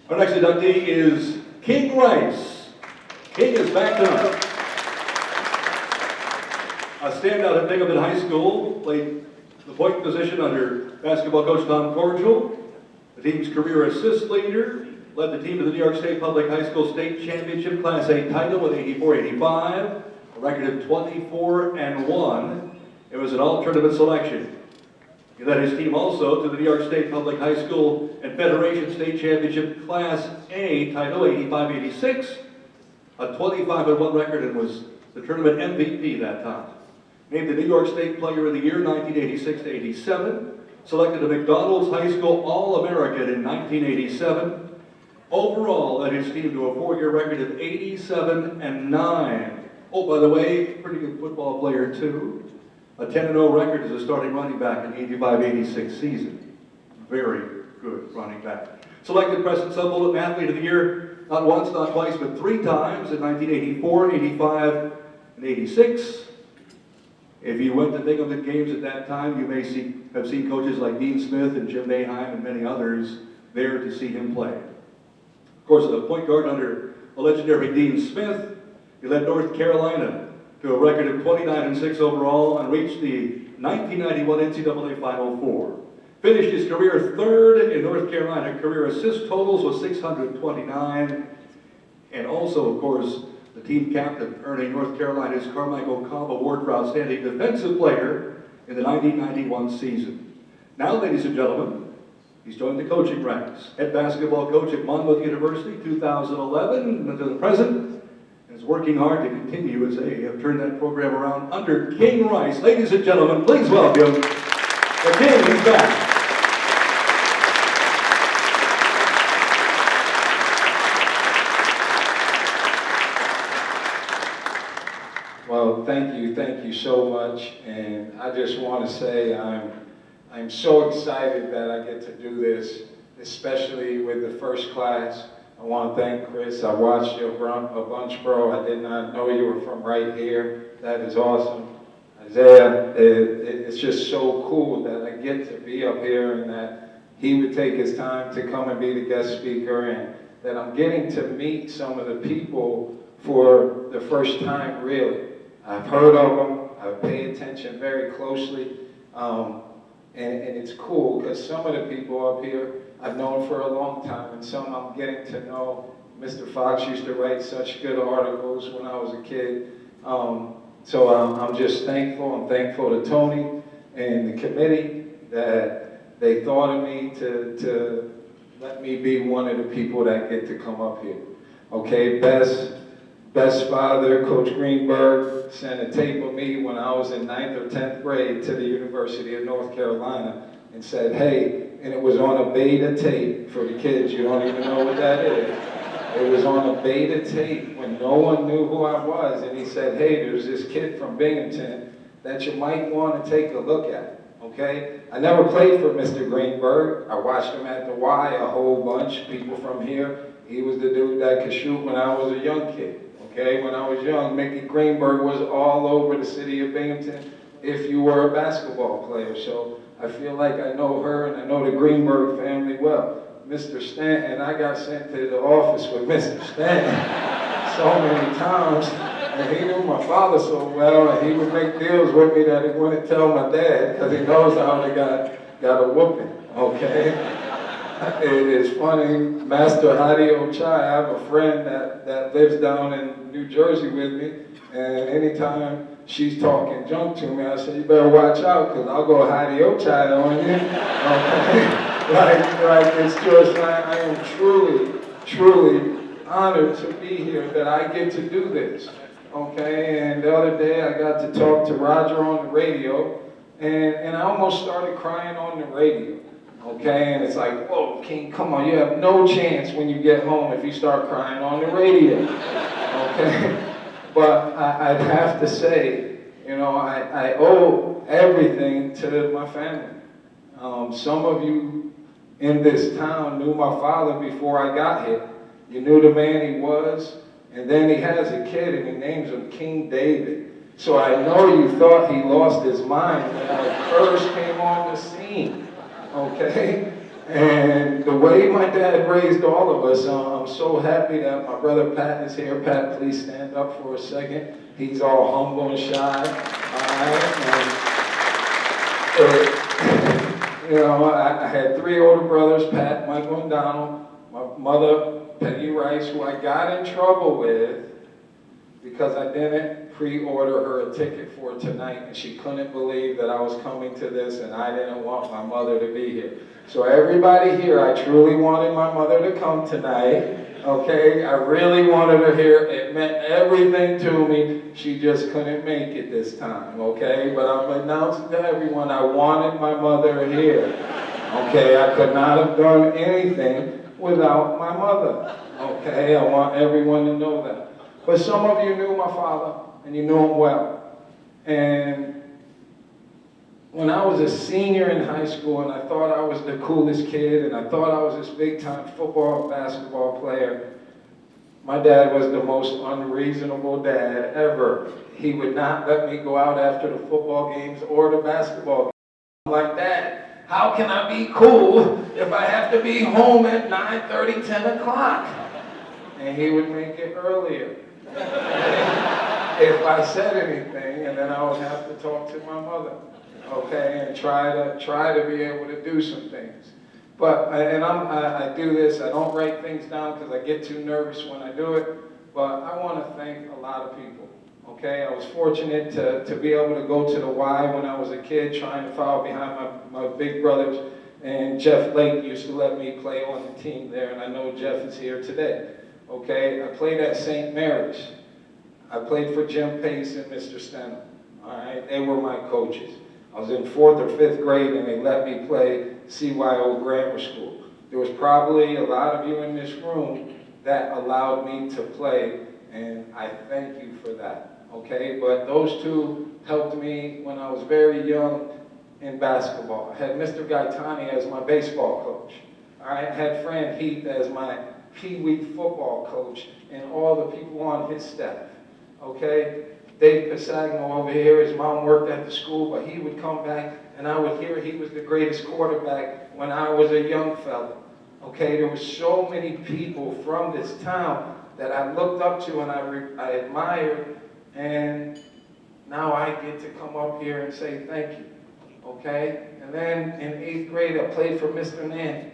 Our next inductee is King Rice. King is back tonight. A standout at Binghamton High School, played the point position under basketball coach Tom Cordial. The team's career assist leader, led the team to the New York State Public High School State Championship Class A title with 84-85, a record of 24-1. It was an all-tournament selection. He led his team also to the New York State Public High School and Federation State Championship Class A title, 85-86, a 25-1 record, and was the tournament MVP that time. Named the New York State Player of the Year 1986-87, selected a McDonald's High School All-American in 1987. Overall, led his team to a 4-year record of 87-9. Oh, by the way, pretty good football player too. A 10-0 record as a starting running back in the 85-86 season. Very good running back. Selected Preston Summerlin Athlete of the Year, not once, not twice, but 3 times in 1984, 85, and 86. If you went to Binghamton games at that time, you may have seen coaches like Dean Smith and Jim Boeheim and many others there to see him play. Of course, the point guard under the legendary Dean Smith, he led North Carolina to a record of 29-6 overall and reached the 1991 NCAA Final Four. Finished his career 3rd in North Carolina. Career assist totals was 629. And also, of course, the team captain, earning North Carolina's Carmichael Cobb Award for Outstanding Defensive Player in the 1991 season. Now, ladies and gentlemen, he's joined the coaching ranks. Head basketball coach at Monmouth University, 2011 until the present. Is working hard to continue as they have turned that program around under King Rice. Ladies and gentlemen, please welcome the King. He's back. Well, thank you so much, and I just want to say I'm so excited that I get to do this, especially with the first class. I want to thank Chris. I watched you a bunch, bro. I did not know you were from right here. That is awesome. Isaiah, it's just so cool that I get to be up here and that he would take his time to come and be the guest speaker, and that I'm getting to meet some of the people for the first time, really. I've heard of them. I pay attention very closely, and it's cool because some of the people up here I've known for a long time, and some I'm getting to know. Mr. Fox used to write such good articles when I was a kid. So I'm just thankful. I'm thankful to Tony and the committee that they thought of me to let me be one of the people that get to come up here. Okay, best father, Coach Greenberg, sent a tape of me when I was in 9th or 10th grade to the University of North Carolina and said, hey, and it was on a beta tape for the kids. You don't even know what that is. It was on a beta tape when no one knew who I was. And he said, hey, there's this kid from Binghamton that you might want to take a look at, okay? I never played for Mr. Greenberg. I watched him at the Y a whole bunch, people from here. He was the dude that could shoot when I was a young kid, okay? When I was young, Mickey Greenberg was all over the city of Binghamton if you were a basketball player. So I feel like I know her and I know the Greenberg family well. Mr. Stanton, I got sent to the office with Mr. Stanton so many times, and he knew my father so well, and he would make deals with me that he wouldn't tell my dad because he knows I would have got a whooping, okay? It is funny, Master Hadio Chai, I have a friend that lives down in New Jersey with me, and anytime she's talking junk to me, I say, you better watch out, because I'll go Hadio Chai on you. Okay? like it's just, I am truly honored to be here, that I get to do this. Okay, and the other day I got to talk to Roger on the radio, and I almost started crying on the radio. Okay, and it's like, whoa, King, come on, you have no chance when you get home if you start crying on the radio. Okay? But I'd have to say, you know, I owe everything to my family. Some of you in this town knew my father before I got here. You knew the man he was, and then he has a kid and he names him King David. So I know you thought he lost his mind when I first came on the scene, okay? And the way my dad raised all of us, I'm so happy that my brother Pat is here. Pat, please stand up for a second. He's all humble and shy. All right. And, you know, I had 3 older brothers, Pat, Michael, and Donald. My mother, Peggy Rice, who I got in trouble with because I didn't pre-order her a ticket for tonight, and she couldn't believe that I was coming to this and I didn't want my mother to be here. So everybody here, I truly wanted my mother to come tonight, okay? I really wanted her here. It meant everything to me. She just couldn't make it this time, okay? But I'm announcing to everyone I wanted my mother here, okay? I could not have done anything without my mother, okay? I want everyone to know that. But some of you knew my father, and you knew him well. And when I was a senior in high school, and I thought I was the coolest kid, and I thought I was this big-time football and basketball player, my dad was the most unreasonable dad ever. He would not let me go out after the football games or the basketball games. I'm like, Dad, how can I be cool if I have to be home at 9:30, 10 o'clock? And he would make it earlier. If I said anything, and then I would have to talk to my mother, okay, and try to be able to do some things. But I do this. I don't write things down because I get too nervous when I do it. But I want to thank a lot of people. Okay, I was fortunate to be able to go to the Y when I was a kid, trying to follow behind my big brothers. And Jeff Lake used to let me play on the team there, and I know Jeff is here today. Okay, I played at St. Mary's. I played for Jim Pace and Mr. Stenham. All right, they were my coaches. I was in 4th or 5th grade, and they let me play CYO Grammar School. There was probably a lot of you in this room that allowed me to play, and I thank you for that. Okay, but those two helped me when I was very young in basketball. I had Mr. Gaetani as my baseball coach. All right, I had Fran Heath as my Pee Wee football coach, and all the people on his staff, okay? Dave Pisagno over here, his mom worked at the school, but he would come back, and I would hear he was the greatest quarterback when I was a young fella, okay? There were so many people from this town that I looked up to and I admired, and now I get to come up here and say thank you, okay? And then in 8th grade, I played for Mr. Nanny.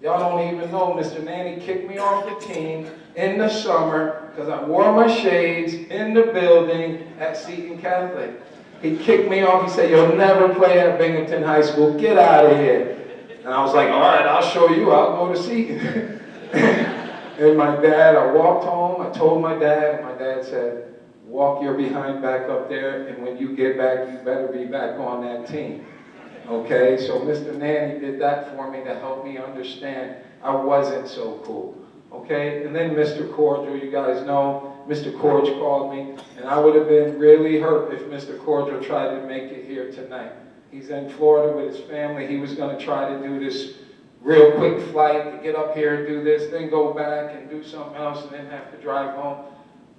Y'all don't even know, Mr. Nanny kicked me off the team in the summer because I wore my shades in the building at Seton Catholic. He kicked me off. He said, you'll never play at Binghamton High School. Get out of here. And I was like, all right, I'll show you. I'll go to Seton. And my dad, I walked home. I told my dad, and my dad said, walk your behind back up there, and when you get back, you better be back on that team. Okay, so Mr. Nanny did that for me to help me understand I wasn't so cool. Okay, and then Mr. Cordial, you guys know, Mr. Corge called me, and I would have been really hurt if Mr. Cordial tried to make it here tonight. He's in Florida with his family. He was going to try to do this real quick flight to get up here and do this, then go back and do something else, and then have to drive home.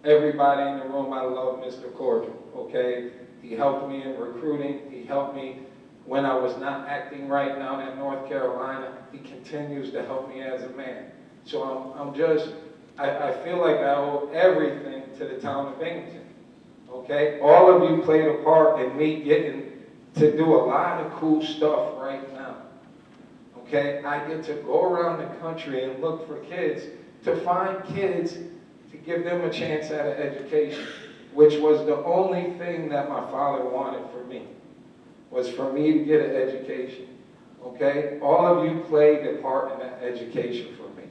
Everybody in the room, I love Mr. Cordial, okay? He helped me in recruiting. He helped me when I was not acting right down in North Carolina. He continues to help me as a man. So I feel like I owe everything to the town of Binghamton, okay? All of you played a part in me getting to do a lot of cool stuff right now, okay? I get to go around the country and look for kids, to find kids to give them a chance at an education, which was the only thing that my father wanted for me, was for me to get an education, okay? All of you played a part in that education for me.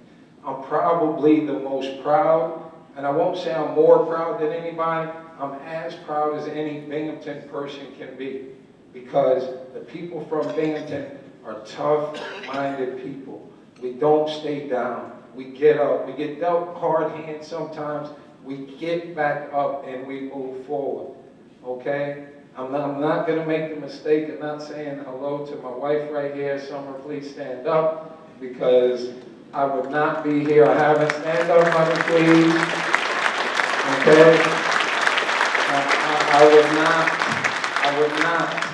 I'm probably the most proud, and I won't say I'm more proud than anybody, I'm as proud as any Binghamton person can be, because the people from Binghamton are tough-minded people. We don't stay down. We get up. We get dealt hard hands sometimes. We get back up and we move forward, okay? I'm not going to make the mistake of not saying hello to my wife right here. Summer, please stand up, because I would not be here. I haven't. Stand up, honey, please. Okay? I would not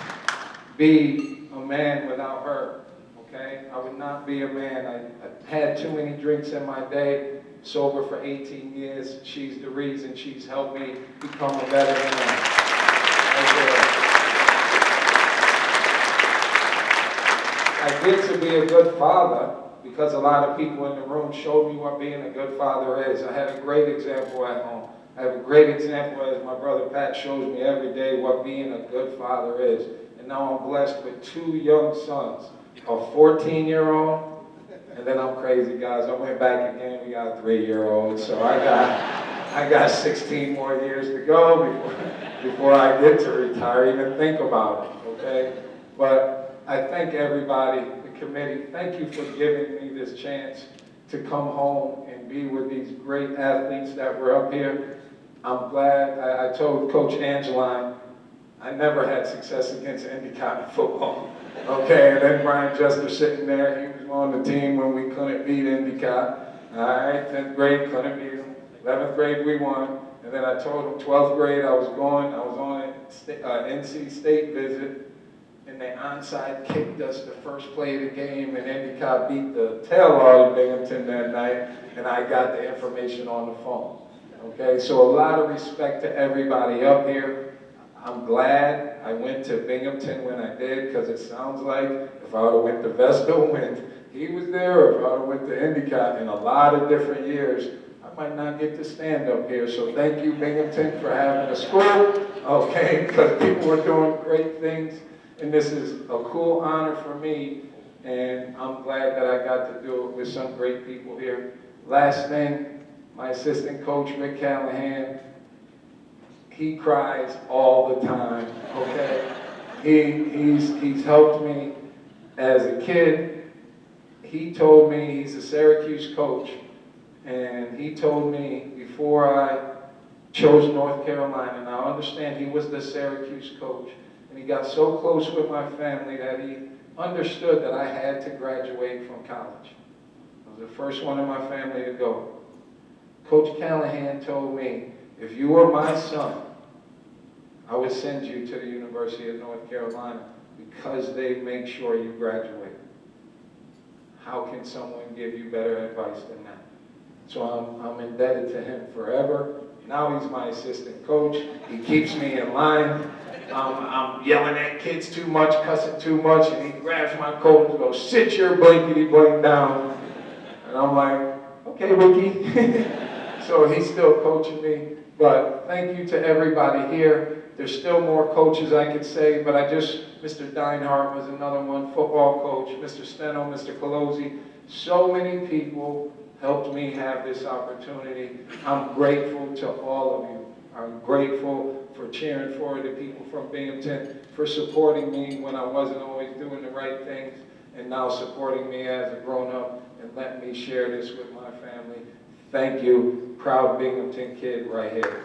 be a man without her, okay? I would not not be a man. I had too many drinks in my day, sober for 18 years. She's the reason. She's helped me become a better man. I get to be a good father because a lot of people in the room showed me what being a good father is. I had a great example at home. I have a great example as my brother Pat shows me every day what being a good father is. And now I'm blessed with 2 young sons, a 14-year-old, and then I'm crazy, guys. I went back again, we got a 3-year-old, so I got 16 more years to go before I get to retire, even think about it, okay? But I thank everybody, the committee, thank you for giving me this chance to come home and be with these great athletes that were up here. I'm glad. I told Coach Angeline, I never had success against Endicott in football. Okay, and then Brian Jester sitting there, he was on the team when we couldn't beat Endicott. All right, 10th grade, couldn't beat them. 11th grade, we won. And then I told him 12th grade, I was on an NC State visit, and they onside kicked us the first play of the game, and Endicott beat the tail out of Binghamton that night, and I got the information on the phone. Okay, so a lot of respect to everybody up here. I'm glad I went to Binghamton when I did, because it sounds like if I would have went to Vestal when he was there, or if I would have went to Endicott in a lot of different years, I might not get to stand up here. So thank you, Binghamton, for having a school, okay, because people were doing great things, and this is a cool honor for me, and I'm glad that I got to do it with some great people here. Last thing, my assistant coach, Rick Callahan, he cries all the time, okay? He's helped me as a kid. He told me, he's a Syracuse coach, and he told me before I chose North Carolina, now I understand he was the Syracuse coach, and he got so close with my family that he understood that I had to graduate from college. I was the first one in my family to go. Coach Callahan told me, if you were my son, I would send you to the University of North Carolina because they make sure you graduate. How can someone give you better advice than that? So I'm indebted to him forever. Now he's my assistant coach. He keeps me in line. I'm yelling at kids too much, cussing too much, and he grabs my coat and goes, sit your blankety blank down. And I'm like, okay, Ricky. So he's still coaching me. But thank you to everybody here. There's still more coaches I could say, but Mr. Deinhardt was another one, football coach, Mr. Steno, Mr. Colosi. So many people helped me have this opportunity. I'm grateful to all of you. I'm grateful for cheering for the people from Binghamton, for supporting me when I wasn't always doing the right things, and now supporting me as a grown-up and letting me share this with my family. Thank you. Proud Binghamton kid right here.